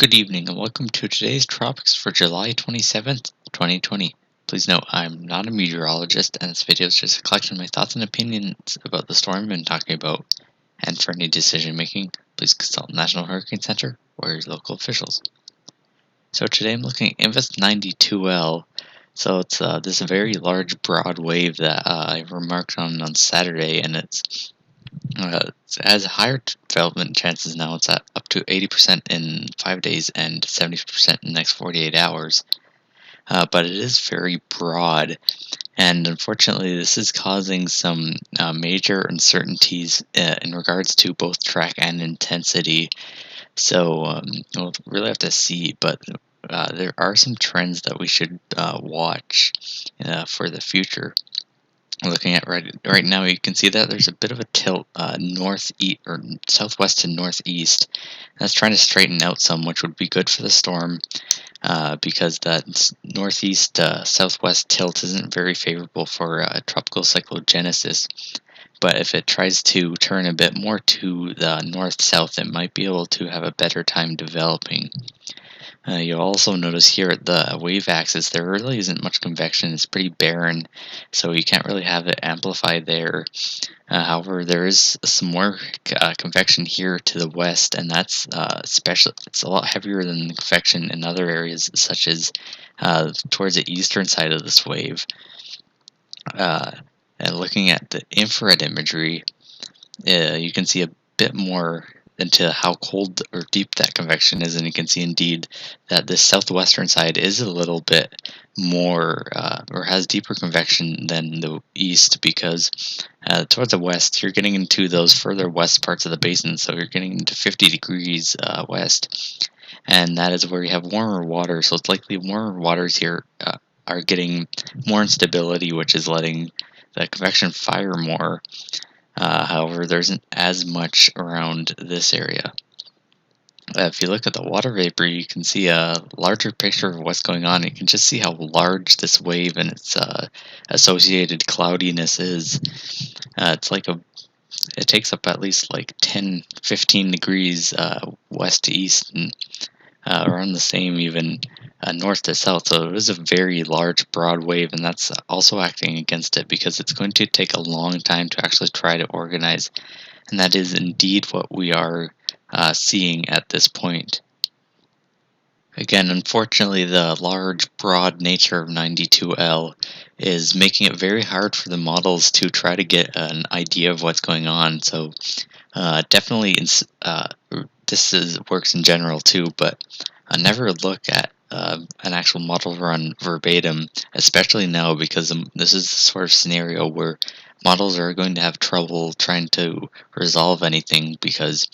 Good evening and welcome to today's Tropics for July 27th, 2020. Please note I'm not a meteorologist and this video is just a collection of my thoughts and opinions about the storm I'm talking about. And for any decision making, please consult National Hurricane Center or your local officials. So today I'm looking at Invest 92L. So it's this very large broad wave that I remarked on Saturday, and it has higher development chances now. It's at up to 80% in 5 days and 70% in the next 48 hours. But it is very broad, and unfortunately, this is causing some major uncertainties in regards to both track and intensity. So we'll really have to see, but there are some trends that we should watch for the future. Looking at right now, you can see that there's a bit of a tilt northeast or southwest to northeast. That's trying to straighten out some, which would be good for the storm because that northeast southwest tilt isn't very favorable for tropical cyclogenesis. But if it tries to turn a bit more to the north-south, it might be able to have a better time developing. You'll also notice here at the wave axis there really isn't much convection. It's pretty barren, so you can't really have it amplify there. However, there is some more convection here to the west, and that's special. It's a lot heavier than the convection in other areas, such as towards the eastern side of this wave. And looking at the infrared imagery, you can see a bit more into how cold or deep that convection is, and you can see indeed that the southwestern side is a little bit more or has deeper convection than the east, because towards the west you're getting into those further west parts of the basin, so you're getting into 50 degrees west, and that is where you have warmer water, so it's likely warmer waters here are getting more instability, which is letting the convection fire more. However, there isn't as much around this area. If you look at the water vapor, you can see a larger picture of what's going on. You can just see how large this wave and its associated cloudiness is. It takes up at least like 10, 15 degrees west to east, and around the same even north to south. So it is a very large, broad wave, and that's also acting against it because it's going to take a long time to actually try to organize. And that is indeed what we are seeing at this point. Again, unfortunately, the large, broad nature of 92L is making it very hard for the models to try to get an idea of what's going on. So definitely, works in general too, but never look at an actual model run verbatim, especially now, because this is the sort of scenario where models are going to have trouble trying to resolve anything, because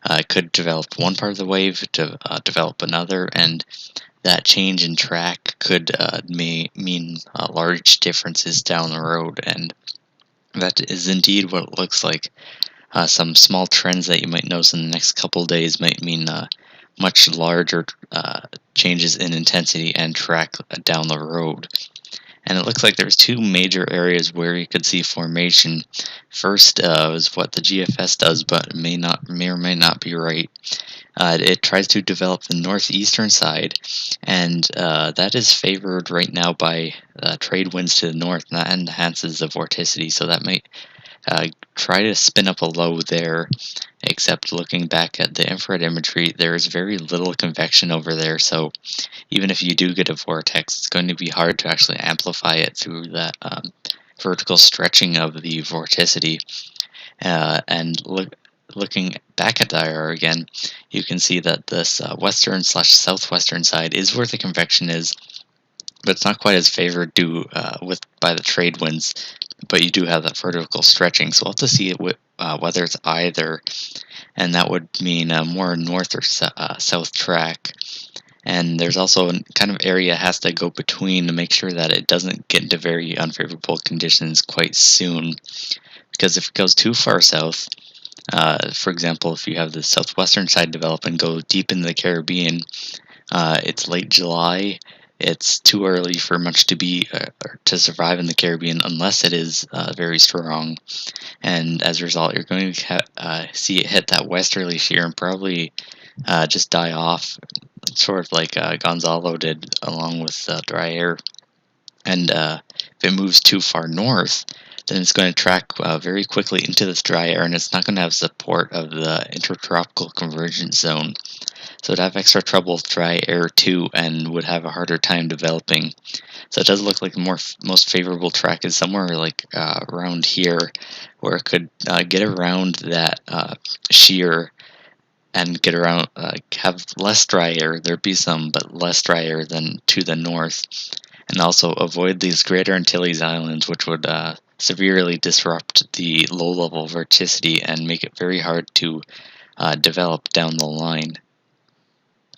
it could develop one part of the wave to develop another, and that change in track could mean large differences down the road, and that is indeed what it looks like. Some small trends that you might notice in the next couple of days might mean much larger changes in intensity and track down the road. And it looks like there's two major areas where you could see formation. First is what the GFS does, but may or may not be right. It tries to develop the northeastern side, and that is favored right now by trade winds to the north, and that enhances the vorticity. So that might try to spin up a low there, except looking back at the infrared imagery, there is very little convection over there, so even if you do get a vortex, it's going to be hard to actually amplify it through that vertical stretching of the vorticity. And looking back at the IR again, you can see that this western/southwestern side is where the convection is, but it's not quite as favored by the trade winds. But you do have that vertical stretching, so we'll have to see whether it's either, and that would mean more north or south track. And there's also a kind of area it has to go between to make sure that it doesn't get into very unfavorable conditions quite soon. Because if it goes too far south, for example, if you have the southwestern side develop and go deep into the Caribbean, it's late July. It's too early for much to survive in the Caribbean unless it is very strong, and as a result, you're going to see it hit that westerly shear and probably just die off, sort of like Gonzalo did along with dry air. And if it moves too far north, then it's going to track very quickly into this dry air, and it's not going to have support of the intertropical convergence zone. So it'd have extra trouble with dry air too, and would have a harder time developing. So it does look like the most favorable track is somewhere like around here, where it could get around that shear and get around, have less dry air. There'd be some, but less dry air than to the north, and also avoid these Greater Antilles Islands, which would severely disrupt the low-level vorticity and make it very hard to develop down the line.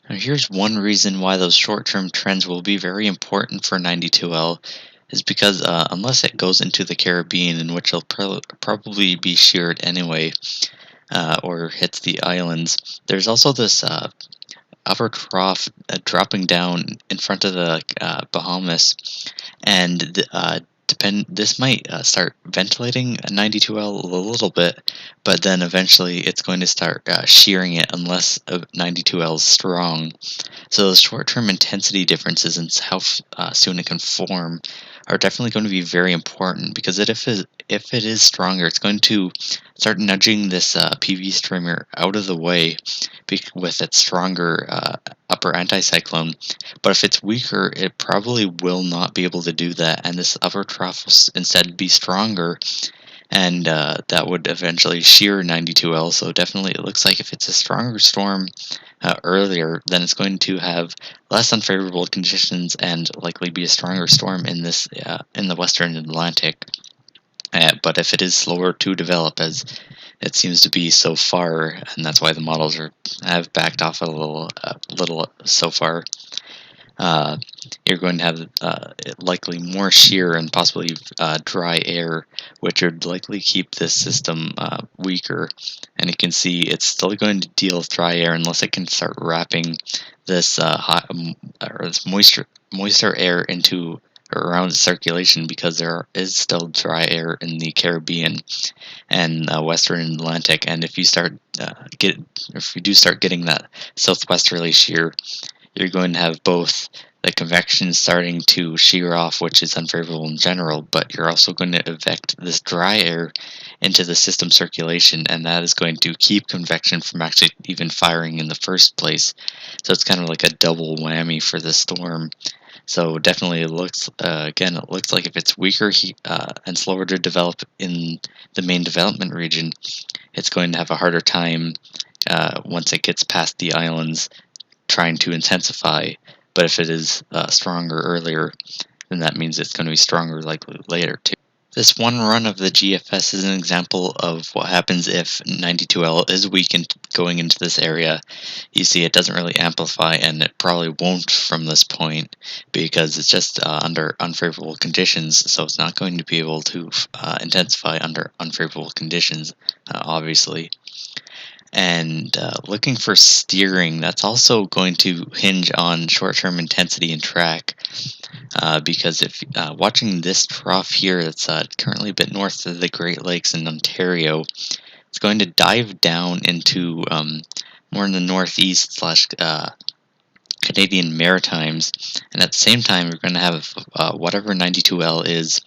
Now, here's one reason why those short-term trends will be very important for 92L is because unless it goes into the Caribbean, in which it'll probably be sheared anyway, or hits the islands, there's also this upper trough dropping down in front of the Bahamas, and this might start ventilating 92L a little bit, but then eventually it's going to start shearing it unless 92L is strong. So those short-term intensity differences and how soon it can form are definitely going to be very important, because if it is stronger, it's going to start nudging this PV streamer out of the way with its stronger upper anticyclone. But if it's weaker, it probably will not be able to do that, and this upper trough will instead be stronger, and that would eventually shear 92L. So definitely, it looks like if it's a stronger storm earlier, then it's going to have less unfavorable conditions and likely be a stronger storm in the Western Atlantic. But if it is slower to develop, as it seems to be so far, and that's why the models have backed off a little so far, you're going to have likely more shear and possibly dry air, which would likely keep this system weaker. And you can see it's still going to deal with dry air unless it can start wrapping this this moisture air into or around circulation, because there is still dry air in the Caribbean and Western Atlantic. And if you do start getting that southwesterly shear, you're going to have both the convection starting to shear off, which is unfavorable in general, but you're also going to eject this dry air into the system circulation, and that is going to keep convection from actually even firing in the first place. So it's kind of like a double whammy for the storm. So definitely, it looks like if it's weaker and slower to develop in the main development region, it's going to have a harder time once it gets past the islands trying to intensify. But if it is stronger earlier, then that means it's going to be stronger likely later too. This one run of the GFS is an example of what happens if 92L is weakened going into this area. You see it doesn't really amplify, and it probably won't from this point, because it's just under unfavorable conditions, so it's not going to be able to intensify under unfavorable conditions, obviously. And looking for steering, that's also going to hinge on short-term intensity and track, because if watching this trough here that's currently a bit north of the Great Lakes in Ontario, it's going to dive down into more in the northeast slash Canadian Maritimes, and at the same time you're going to have whatever 92L is,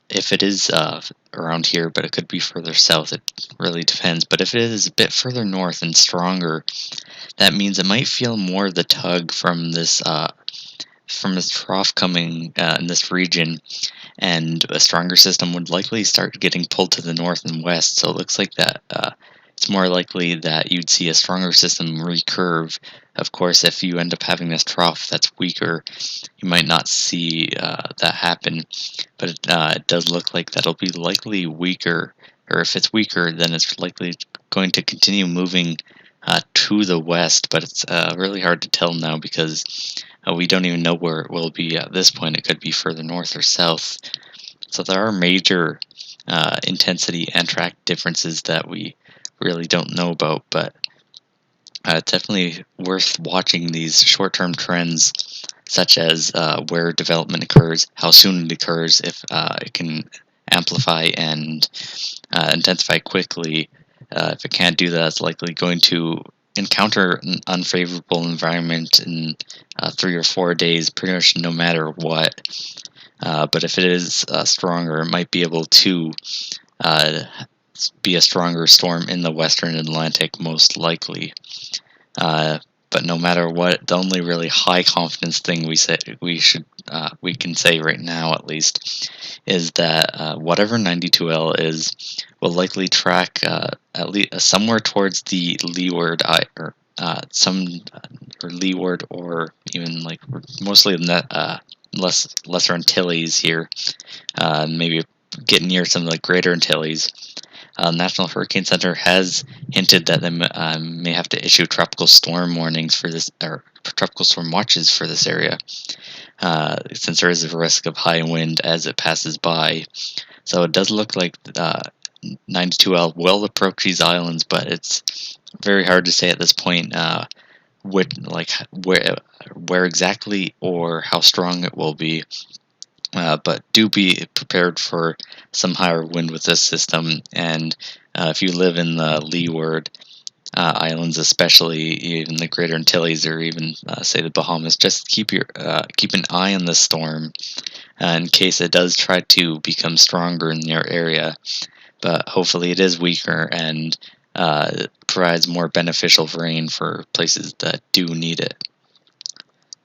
if it is around here, but it could be further south, it really depends. But if it is a bit further north and stronger, that means it might feel more the tug from this trough coming in this region, and a stronger system would likely start getting pulled to the north and west. So it looks like that it's more likely that you'd see a stronger system recurve. Of course, if you end up having this trough that's weaker, you might not see that happen, but it does look like that'll be likely weaker, or if it's weaker, then it's likely going to continue moving to the west, but it's really hard to tell now, because we don't even know where it will be at this point. It could be further north or south. So there are major intensity and track differences that we really don't know about, but it's definitely worth watching these short-term trends, such as where development occurs, how soon it occurs, if it can amplify and intensify quickly. If it can't do that, it's likely going to encounter an unfavorable environment in 3 or 4 days, pretty much no matter what. But if it is stronger, it might be able to uh, be a stronger storm in the western Atlantic, most likely. Uh, but no matter what, the only really high confidence thing we can say right now, at least, is that whatever 92L is will likely track at least somewhere towards the leeward or some or leeward, or even like mostly lesser Antilles here, maybe get near some of the greater Antilles. National Hurricane Center has hinted that they may have to issue tropical storm warnings for this, or tropical storm watches for this area, since there is a risk of high wind as it passes by. So it does look like 92L will approach these islands, but it's very hard to say at this point where exactly or how strong it will be. But do be prepared for some higher wind with this system, and if you live in the leeward islands, especially even the Greater Antilles, or even say the Bahamas, just keep an eye on the storm in case it does try to become stronger in your area. But hopefully, it is weaker and provides more beneficial rain for places that do need it.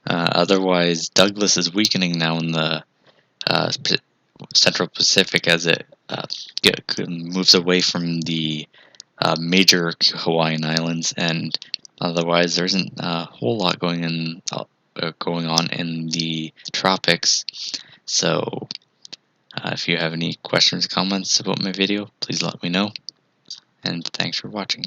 Otherwise, Douglas is weakening now in the Central Pacific as it moves away from the major Hawaiian Islands, and otherwise there isn't a whole lot going on in the tropics. So if you have any questions or comments about my video, please let me know, and thanks for watching.